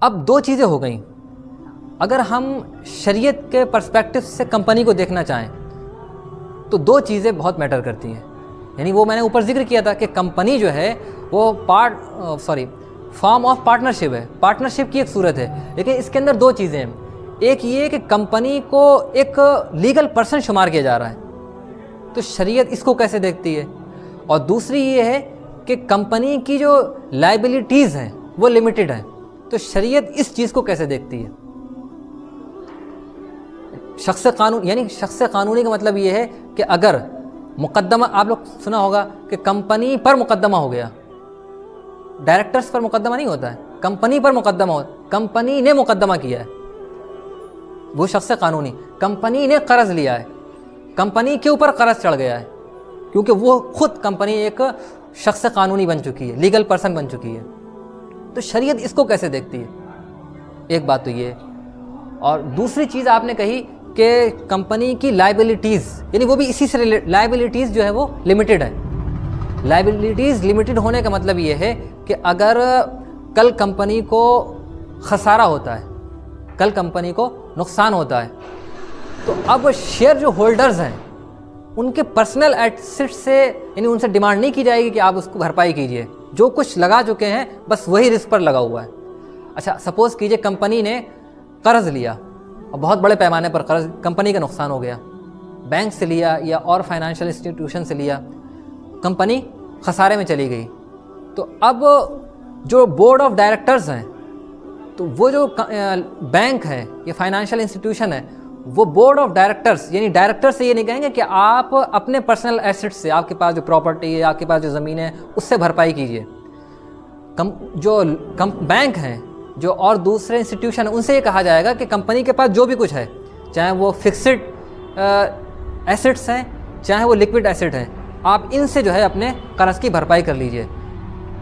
اب دو چیزیں ہو گئیں. اگر ہم شریعت کے پرسپیکٹو سے کمپنی کو دیکھنا چاہیں تو دو چیزیں بہت میٹر کرتی ہیں. یعنی وہ میں نے اوپر ذکر کیا تھا کہ کمپنی جو ہے وہ فارم آف پارٹنرشپ ہے، پارٹنرشپ کی ایک صورت ہے، لیکن اس کے اندر دو چیزیں ہیں. ایک یہ کہ کمپنی کو ایک لیگل پرسن شمار کیا جا رہا ہے، تو شریعت اس کو کیسے دیکھتی ہے؟ اور دوسری یہ ہے کہ کمپنی کی جو لائبلٹیز ہیں وہ لمیٹڈ ہیں، تو شریعت اس چیز کو کیسے دیکھتی ہے؟ شخص قانونی کا مطلب یہ ہے کہ اگر مقدمہ، آپ لوگ سنا ہوگا کہ کمپنی پر مقدمہ ہو گیا، ڈائریکٹرز پر مقدمہ نہیں ہوتا ہے، کمپنی پر مقدمہ ہوتا ہے، کمپنی نے مقدمہ کیا ہے، وہ شخص قانونی. کمپنی نے قرض لیا ہے، کمپنی کے اوپر قرض چڑھ گیا ہے، کیونکہ وہ خود کمپنی ایک شخص قانونی بن چکی ہے، لیگل پرسن بن چکی ہے. تو شریعت اس کو کیسے دیکھتی ہے؟ ایک بات تو یہ. اور دوسری چیز آپ نے کہی کہ کمپنی کی لائبلٹیز، یعنی وہ بھی اسی سے لائبلٹیز جو ہے وہ لمیٹڈ ہے. لائبلٹیز لمیٹڈ ہونے کا مطلب یہ ہے کہ اگر کل کمپنی کو خسارہ ہوتا ہے، کل کمپنی کو نقصان ہوتا ہے، تو اب شیئر جو ہولڈرز ہیں ان کے پرسنل ایسٹ سے، یعنی ان سے ڈیمانڈ نہیں کی جائے گی کہ آپ اس کو بھرپائی کیجئے، جو کچھ لگا چکے ہیں بس وہی رسک پر لگا ہوا ہے. اچھا سپوز کیجئے کمپنی نے قرض لیا اور بہت بڑے پیمانے پر قرض، کمپنی کا نقصان ہو گیا، بینک سے لیا یا اور فائنینشیل انسٹیٹیوشن سے لیا، کمپنی خسارے میں چلی گئی. تو اب جو بورڈ آف ڈائریکٹرز ہیں، تو وہ جو بینک ہے یا فائنینشیل انسٹیٹیوشن ہے، وہ بورڈ آف ڈائریکٹرز، یعنی ڈائریکٹر سے یہ نہیں کہیں گے کہ آپ اپنے پرسنل ایسٹ سے، آپ کے پاس جو پراپرٹی ہے، آپ کے پاس جو زمین ہے، اس سے بھرپائی کیجیے. جو بینک ہیں جو اور دوسرے انسٹیٹیوشن ہیں، ان سے یہ کہا جائے گا کہ کمپنی کے پاس جو بھی کچھ ہے، چاہے وہ فکسڈ ایسٹس ہیں، چاہے وہ لیکوڈ ایسٹ ہیں، آپ ان سے جو ہے اپنے قرض کی بھرپائی کر لیجئے.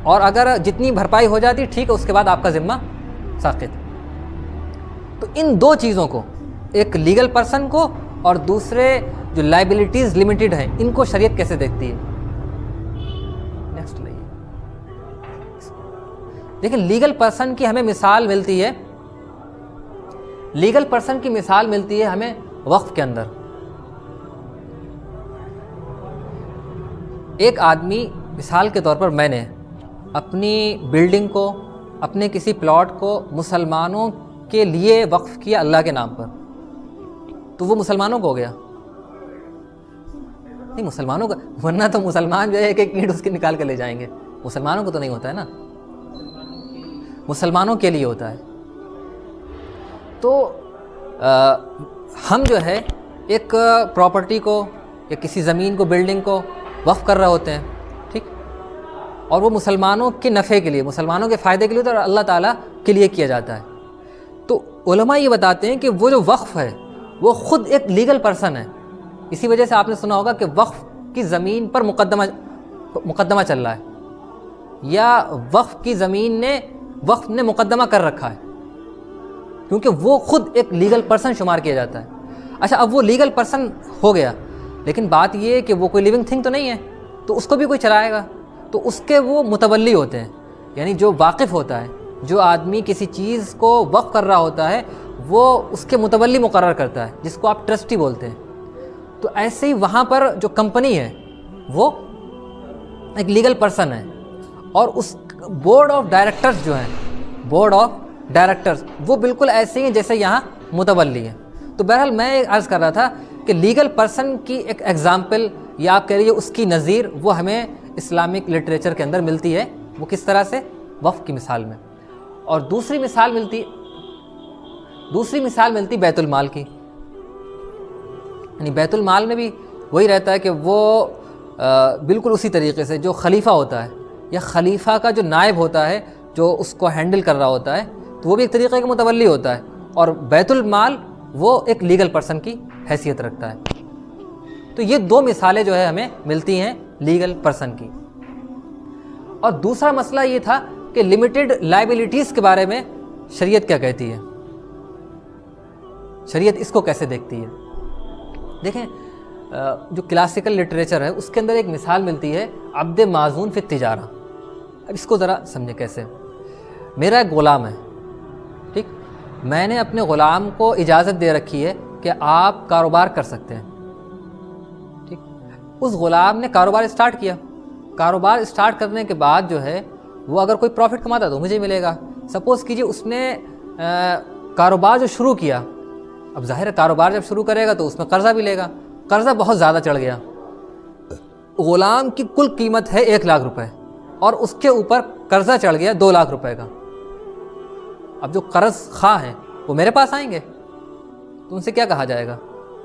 اور اگر جتنی بھرپائی ہو جاتی ٹھیک ہے، اس کے بعد آپ کا ذمہ ساقط. تو ان دو چیزوں کو، ایک لیگل پرسن کو اور دوسرے جو لائبلٹیز لمیٹڈ ہیں، ان کو شریعت کیسے دیکھتی ہے؟ نیکسٹ لائیے. لیکن لیگل پرسن کی ہمیں مثال ملتی ہے، لیگل پرسن کی مثال ملتی ہے ہمیں وقف کے اندر. ایک آدمی، مثال کے طور پر میں نے اپنی بلڈنگ کو، اپنے کسی پلاٹ کو مسلمانوں کے لیے وقف کیا اللہ کے نام پر، تو وہ مسلمانوں کو ہو گیا؟ نہیں، مسلمانوں کا، ورنہ تو مسلمان جو ہے ایک ایک اینٹ اس کے نکال کے لے جائیں گے. مسلمانوں کو تو نہیں ہوتا ہے نا، مسلمانوں کے لیے ہوتا ہے. تو ہم جو ہے ایک پراپرٹی کو یا کسی زمین کو، بلڈنگ کو وقف کر رہے ہوتے ہیں، ٹھیک، اور وہ مسلمانوں کے نفع کے لیے، مسلمانوں کے فائدے کے لیے، تو اللہ تعالیٰ کے لیے کیا جاتا ہے. تو علماء یہ بتاتے ہیں کہ وہ جو وقف ہے وہ خود ایک لیگل پرسن ہے. اسی وجہ سے آپ نے سنا ہوگا کہ وقف کی زمین پر مقدمہ چل رہا ہے، یا وقف کی زمین نے، وقف نے مقدمہ کر رکھا ہے، کیونکہ وہ خود ایک لیگل پرسن شمار کیا جاتا ہے. اچھا اب وہ لیگل پرسن ہو گیا، لیکن بات یہ ہے کہ وہ کوئی لیونگ تھنگ تو نہیں ہے، تو اس کو بھی کوئی چلائے گا. تو اس کے وہ متولی ہوتے ہیں، یعنی جو واقف ہوتا ہے، جو آدمی کسی چیز کو وقف کر رہا ہوتا ہے، وہ اس کے متولی مقرر کرتا ہے، جس کو آپ ٹرسٹی بولتے ہیں. تو ایسے ہی وہاں پر جو کمپنی ہے وہ ایک لیگل پرسن ہے، اور اس بورڈ آف ڈائریکٹرز جو ہیں، بورڈ آف ڈائریکٹرز وہ بالکل ایسے ہی ہیں جیسے یہاں متولی ہیں. تو بہرحال میں عرض کر رہا تھا کہ لیگل پرسن کی ایک ایگزامپل، یا آپ کہہ رہیے اس کی نظیر، وہ ہمیں اسلامک لٹریچر کے اندر ملتی ہے. وہ کس طرح سے؟ وقف کی مثال میں. اور دوسری مثال ملتی بیت المال کی. یعنی بیت المال میں بھی وہی رہتا ہے کہ وہ بالکل اسی طریقے سے جو خلیفہ ہوتا ہے یا خلیفہ کا جو نائب ہوتا ہے جو اس کو ہینڈل کر رہا ہوتا ہے، تو وہ بھی ایک طریقے کا متولی ہوتا ہے، اور بیت المال وہ ایک لیگل پرسن کی حیثیت رکھتا ہے. تو یہ دو مثالیں جو ہے ہمیں ملتی ہیں لیگل پرسن کی. اور دوسرا مسئلہ یہ تھا کہ لمیٹڈ لائبلٹیز کے بارے میں شریعت کیا کہتی ہے، شریعت اس کو کیسے دیکھتی ہے. دیکھیں جو کلاسیکل لٹریچر ہے اس کے اندر ایک مثال ملتی ہے عبد معزون فی التجارہ. اب اس کو ذرا سمجھیں کیسے. میرا ایک غلام ہے، میں نے اپنے غلام کو اجازت دے رکھی ہے کہ آپ کاروبار کر سکتے ہیں. ٹھیک, اس غلام نے کاروبار اسٹارٹ کیا. کاروبار اسٹارٹ کرنے کے بعد جو ہے وہ اگر کوئی پروفٹ کماتا تو مجھے ملے گا. سپوز کیجیے اس نے کاروبار جو شروع کیا, اب ظاہر ہے کاروبار جب شروع کرے گا تو اس میں قرضہ بھی لے گا. قرضہ بہت زیادہ چڑھ گیا. غلام کی کل قیمت ہے 1 لاکھ روپے اور اس کے اوپر قرضہ چڑھ گیا 2 لاکھ روپے کا. اب جو قرض خواہ ہیں وہ میرے پاس آئیں گے تو ان سے کیا کہا جائے گا؟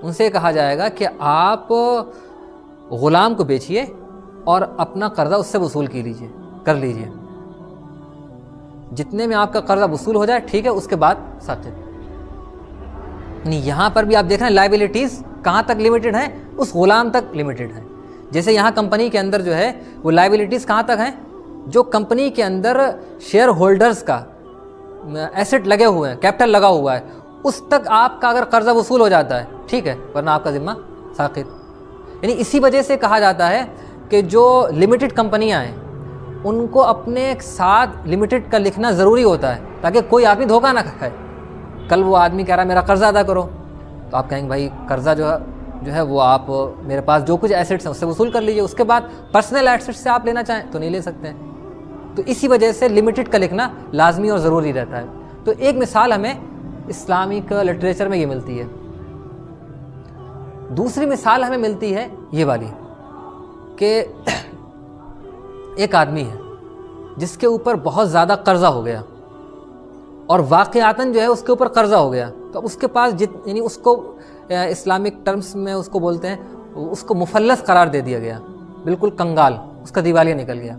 ان سے کہا جائے گا کہ آپ غلام کو بیچیے اور اپنا قرضہ اس سے وصول کر لیجیے. جتنے میں آپ کا قرضہ وصول ہو جائے ٹھیک ہے, اس کے بعد ساتھ. یعنی یہاں پر بھی آپ دیکھ رہے ہیں لائبلٹیز کہاں تک لمیٹڈ ہیں, اس غلام تک لمیٹڈ ہیں. جیسے یہاں کمپنی کے اندر جو ہے وہ لائبلٹیز کہاں تک ہیں, جو کمپنی کے اندر شیئر ہولڈرز کا ایسٹ لگے ہوئے ہیں, کیپٹل لگا ہوا ہے, اس تک آپ کا اگر قرضہ وصول ہو جاتا ہے ٹھیک ہے, ورنہ آپ کا ذمہ ساقط. یعنی اسی وجہ سے کہا جاتا ہے کہ جو لمیٹڈ کمپنیاں ہیں ان کو اپنے ساتھ لمیٹڈ کا لکھنا ضروری ہوتا ہے تاکہ کوئی آدمی دھوکہ نہ کھائے. کل وہ آدمی کہہ رہا ہے میرا قرضہ ادا کرو, تو آپ کہیں گے بھائی قرضہ جو ہے وہ آپ میرے پاس جو کچھ ایسٹس ہیں اس سے وصول کر لیجئے, اس کے بعد پرسنل ایسٹس سے آپ لینا چاہیں تو نہیں لے سکتے ہیں. تو اسی وجہ سے لمیٹڈ کا لکھنا لازمی اور ضروری رہتا ہے. تو ایک مثال ہمیں اسلامک لٹریچر میں یہ ملتی ہے. دوسری مثال ہمیں ملتی ہے یہ والی کہ ایک آدمی ہے جس کے اوپر بہت زیادہ قرضہ ہو گیا اور واقعاتاً جو ہے اس کے اوپر قرضہ ہو گیا, تو اب اس کے پاس یعنی اس کو اسلامک ٹرمز میں اس کو بولتے ہیں, اس کو مفلس قرار دے دیا گیا, بالکل کنگال, اس کا دیوالیہ نکل گیا.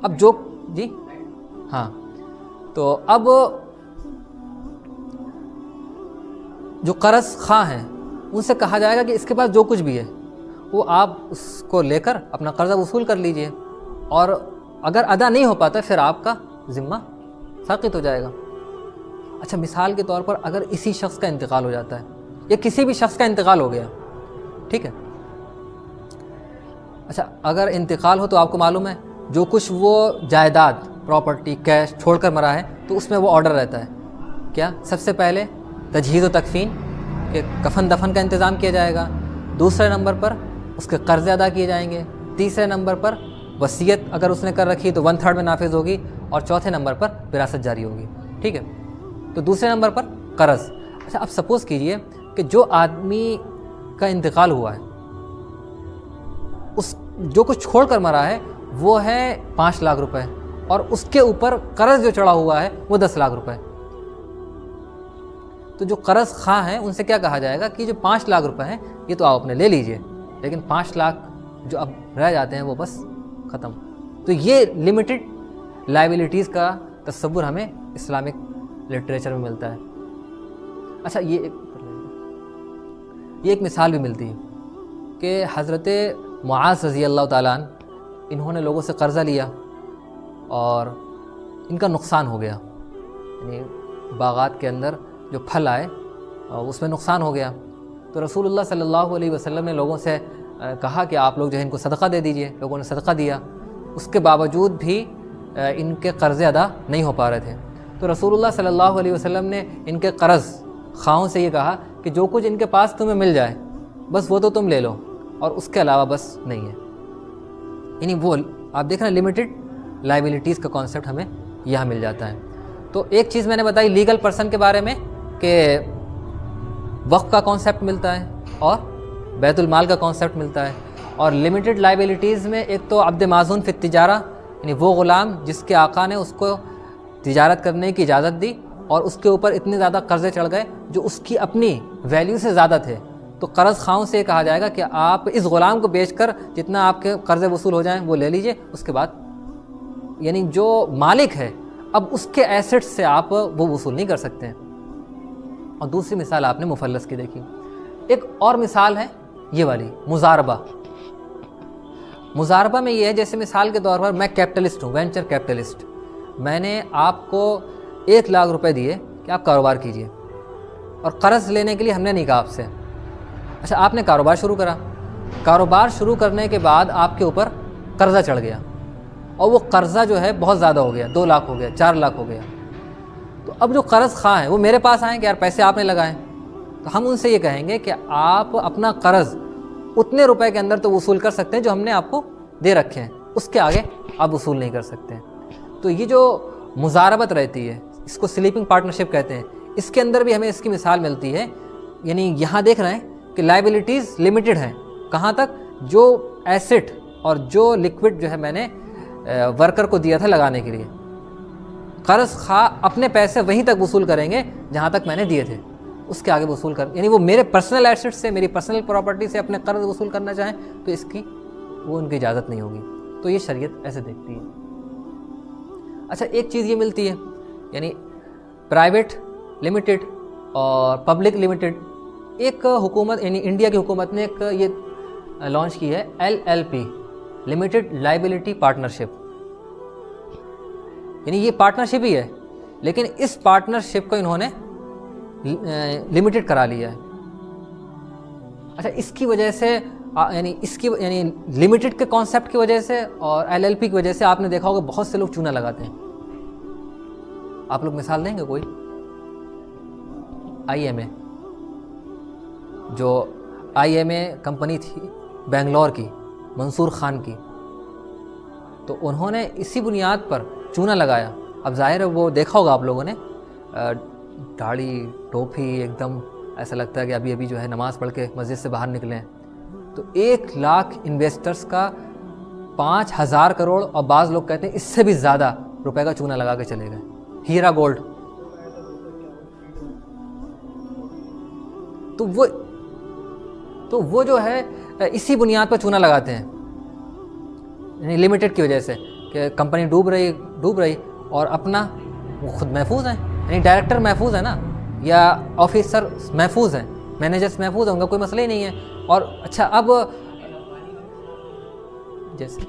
اب جو جی ہاں, تو اب جو قرض خواہ ہیں ان سے کہا جائے گا کہ اس کے پاس جو کچھ بھی ہے وہ آپ اس کو لے کر اپنا قرضہ وصول کر لیجئے, اور اگر ادا نہیں ہو پاتا پھر آپ کا ذمہ ساقط ہو جائے گا. اچھا, مثال کے طور پر اگر اسی شخص کا انتقال ہو جاتا ہے یا کسی بھی شخص کا انتقال ہو گیا, ٹھیک ہے, اچھا اگر انتقال ہو تو آپ کو معلوم ہے جو کچھ وہ جائیداد, پراپرٹی, کیش چھوڑ کر مرا ہے تو اس میں وہ آرڈر رہتا ہے کیا, سب سے پہلے تجہیز و تکفین, کہ کفن دفن کا انتظام کیا جائے گا. دوسرے نمبر پر اس کے قرض ادا کیے جائیں گے. تیسرے نمبر پر وصیت اگر اس نے کر رکھی تو 1/3 میں نافذ ہوگی, اور چوتھے نمبر پر وراثت جاری ہوگی. ٹھیک ہے, تو دوسرے نمبر پر قرض. اچھا, اب سپوز کیجئے کہ جو آدمی کا انتقال ہوا ہے اس جو کچھ چھوڑ کر مرا ہے وہ ہے 5 لاکھ روپے, اور اس کے اوپر قرض جو چڑھا ہوا ہے وہ 10 لاکھ روپے. تو جو قرض خواہ ہیں ان سے کیا کہا جائے گا کہ جو 5 لاکھ روپے ہیں یہ تو آپ اپنے لے لیجئے, لیکن 5 لاکھ جو اب رہ جاتے ہیں وہ بس ختم. تو یہ لمیٹڈ لائبلٹیز کا تصور ہمیں اسلامک لٹریچر میں ملتا ہے. اچھا, یہ ایک مثال بھی ملتی ہے کہ حضرت معاذ رضی اللہ تعالیٰ عنہ, انہوں نے لوگوں سے قرضہ لیا اور ان کا نقصان ہو گیا, یعنی باغات کے اندر جو پھل آئے اس میں نقصان ہو گیا. تو رسول اللہ صلی اللہ علیہ وسلم نے لوگوں سے کہا کہ آپ لوگ جو ہے ان کو صدقہ دے دیجئے. لوگوں نے صدقہ دیا, اس کے باوجود بھی ان کے قرضے ادا نہیں ہو پا رہے تھے. تو رسول اللہ صلی اللہ علیہ وسلم نے ان کے قرض خواہوں سے یہ کہا کہ جو کچھ ان کے پاس تمہیں مل جائے بس وہ تو تم لے لو, اور اس کے علاوہ بس نہیں ہے. یعنی وہ آپ دیکھ رہے ہیں لمیٹڈ لائبلٹیز کا کانسیپٹ ہمیں یہاں مل جاتا ہے. تو ایک چیز میں نے بتائی لیگل پرسن کے بارے میں کہ وقف کا کانسیپٹ ملتا ہے اور بیت المال کا کانسیپٹ ملتا ہے. اور لمیٹڈ لائبلٹیز میں ایک تو عبد معزون فی التجارہ, یعنی وہ غلام جس کے آقا نے اس کو تجارت کرنے کی اجازت دی اور اس کے اوپر اتنے زیادہ قرضے چڑھ گئے جو اس کی اپنی ویلیو سے زیادہ تھے. تو قرض خواہوں سے یہ کہا جائے گا کہ آپ اس غلام کو بیچ کر جتنا آپ کے قرضے وصول ہو جائیں وہ لے لیجئے, اس کے بعد یعنی جو مالک ہے اب اس کے ایسٹس سے آپ وہ وصول نہیں کر سکتے ہیں. اور دوسری مثال آپ نے مفلس کی دیکھی. ایک اور مثال ہے یہ والی مضاربہ. مضاربہ میں یہ ہے جیسے مثال کے طور پر میں کیپٹلسٹ ہوں, وینچر کیپٹلسٹ, میں نے آپ کو 1 لاکھ روپے دیے کہ آپ کاروبار کیجئے, اور قرض لینے کے لیے ہم نے نہیں کہا آپ سے. اچھا, آپ نے کاروبار شروع کرا, کاروبار شروع کرنے کے بعد آپ کے اوپر قرضہ چڑھ گیا, اور وہ قرضہ جو ہے بہت زیادہ ہو گیا, 2 لاکھ ہو گیا, 4 لاکھ ہو گیا. تو اب جو قرض خواہ ہیں وہ میرے پاس آئیں کہ یار پیسے آپ نے لگائے، تو ہم ان سے یہ کہیں گے کہ آپ اپنا قرض اتنے روپے کے اندر تو وصول کر سکتے ہیں جو ہم نے آپ کو دے رکھے ہیں، اس کے آگے آپ وصول نہیں کر سکتے ہیں۔ تو یہ جو مزاربت رہتی ہے اس کو سلیپنگ پارٹنرشپ کہتے ہیں، اس کے اندر بھی ہمیں اس کی مثال ملتی ہے۔ یعنی یہاں دیکھ رہے ہیں کہ لائبلٹیز لمیٹڈ ہیں، کہاں تک؟ جو ایسٹ اور جو لکوڈ جو ہے میں نے ورکر کو دیا تھا لگانے کے لیے، قرض خواہ اپنے پیسے وہیں تک وصول کریں گے جہاں تک میں نے دیے تھے، اس کے آگے وصول کر، یعنی وہ میرے پرسنل ایسٹ سے، میری پرسنل پراپرٹی سے اپنے قرض وصول کرنا چاہیں تو اس کی وہ ان کی اجازت نہیں ہوگی۔ تو یہ شریعت ایسے دیکھتی ہے۔ اچھا ایک چیز یہ ملتی ہے، یعنی پرائیویٹ لمیٹڈ اور پبلک لمیٹڈ، ایک حکومت یعنی انڈیا کی حکومت نے ایک یہ لانچ کی ہے LLP لمیٹڈ لائبلٹی پارٹنرشپ، یعنی یہ پارٹنرشپ ہی ہے لیکن اس پارٹنرشپ کو انہوں نے لمیٹڈ کرا لیا ہے۔ اچھا اس کی وجہ سے یعنی لمیٹڈ کے کانسیپٹ کی وجہ سے اور LLP کی وجہ سے آپ نے دیکھا ہوگا بہت سے لوگ چونا لگاتے ہیں۔ آپ لوگ مثال دیں گے کوئی؟ IMA، جو IMA کمپنی تھی بنگلور کی، منصور خان کی، تو انہوں نے اسی بنیاد پر چونا لگایا۔ اب ظاہر ہے وہ دیکھا ہوگا آپ لوگوں نے، داڑھی ٹوپی ایک دم ایسا لگتا ہے کہ ابھی ابھی جو ہے نماز پڑھ کے مسجد سے باہر نکلے ہیں۔ تو 1 لاکھ انویسٹرز کا 5,000 کروڑ اور بعض لوگ کہتے ہیں اس سے بھی زیادہ روپے کا چونا لگا کے چلے گئے، ہیرا گولڈ۔ تو وہ جو ہے اسی بنیاد پر چونا لگاتے ہیں، یعنی لمیٹڈ کی وجہ سے کہ کمپنی ڈوب رہی اور اپنا وہ خود محفوظ ہیں، یعنی ڈائریکٹر محفوظ ہے نا، یا آفیسر محفوظ ہیں، مینیجرز محفوظ ہیں، ان کا کوئی مسئلہ ہی نہیں ہے۔ اور اچھا اب جیسے